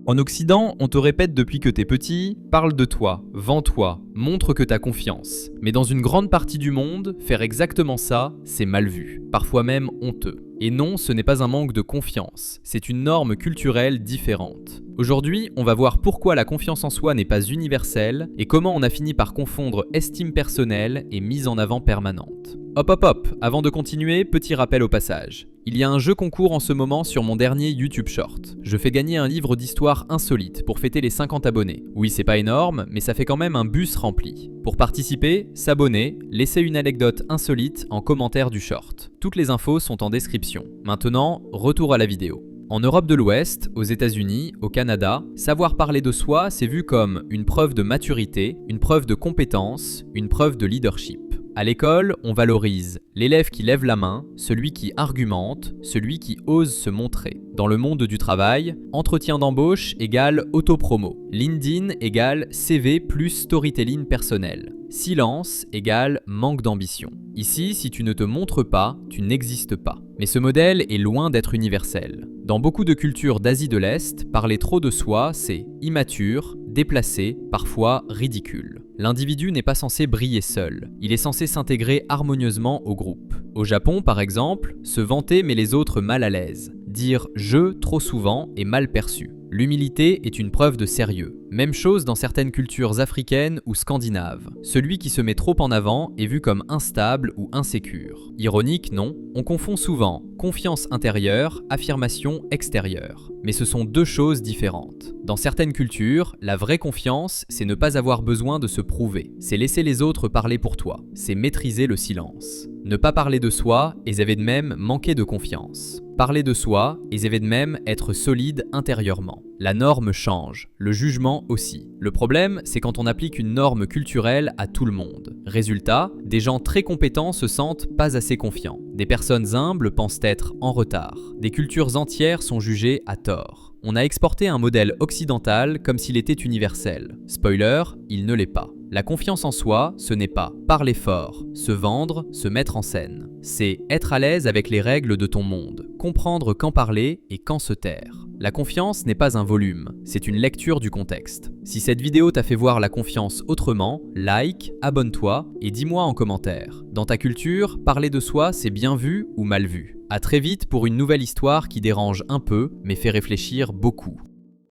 En Occident, on te répète depuis que t'es petit, parle de toi, vends-toi, montre que t'as confiance. Mais dans une grande partie du monde, faire exactement ça, c'est mal vu, parfois même honteux. Et non, ce n'est pas un manque de confiance, c'est une norme culturelle différente. Aujourd'hui, on va voir pourquoi la confiance en soi n'est pas universelle et comment on a fini par confondre estime personnelle et mise en avant permanente. Hop hop hop, avant de continuer, petit rappel au passage. Il y a un jeu concours en ce moment sur mon dernier YouTube Short. Je fais gagner un livre d'histoire insolite pour fêter les 50 abonnés. Oui, c'est pas énorme, mais ça fait quand même un bus rempli. Pour participer, s'abonner, laisser une anecdote insolite en commentaire du short. Toutes les infos sont en description. Maintenant, retour à la vidéo. En Europe de l'Ouest, aux États-Unis, au Canada, savoir parler de soi, c'est vu comme une preuve de maturité, une preuve de compétence, une preuve de leadership. À l'école, on valorise l'élève qui lève la main, celui qui argumente, celui qui ose se montrer. Dans le monde du travail, entretien d'embauche égale autopromo. LinkedIn égale CV plus storytelling personnel. Silence égale manque d'ambition. Ici, si tu ne te montres pas, tu n'existes pas. Mais ce modèle est loin d'être universel. Dans beaucoup de cultures d'Asie de l'Est, parler trop de soi, c'est immature, déplacé, parfois ridicule. L'individu n'est pas censé briller seul, il est censé s'intégrer harmonieusement au groupe. Au Japon, par exemple, se vanter met les autres mal à l'aise. Dire « je » trop souvent est mal perçu. L'humilité est une preuve de sérieux. Même chose dans certaines cultures africaines ou scandinaves. Celui qui se met trop en avant est vu comme instable ou insécure. Ironique, non? On confond souvent confiance intérieure, affirmation extérieure. Mais ce sont deux choses différentes. Dans certaines cultures, la vraie confiance, c'est ne pas avoir besoin de se prouver. C'est laisser les autres parler pour toi. C'est maîtriser le silence. Ne pas parler de soi et de même manquer de confiance. Parler de soi et de même être solide intérieurement. La norme change, le jugement aussi. Le problème, c'est quand on applique une norme culturelle à tout le monde. Résultat, des gens très compétents se sentent pas assez confiants. Des personnes humbles pensent être en retard. Des cultures entières sont jugées à tort. On a exporté un modèle occidental comme s'il était universel. Spoiler, il ne l'est pas. La confiance en soi, ce n'est pas parler fort, se vendre, se mettre en scène. C'est être à l'aise avec les règles de ton monde, comprendre quand parler et quand se taire. La confiance n'est pas un volume, c'est une lecture du contexte. Si cette vidéo t'a fait voir la confiance autrement, like, abonne-toi et dis-moi en commentaire. Dans ta culture, parler de soi, c'est bien vu ou mal vu? À très vite pour une nouvelle histoire qui dérange un peu, mais fait réfléchir beaucoup.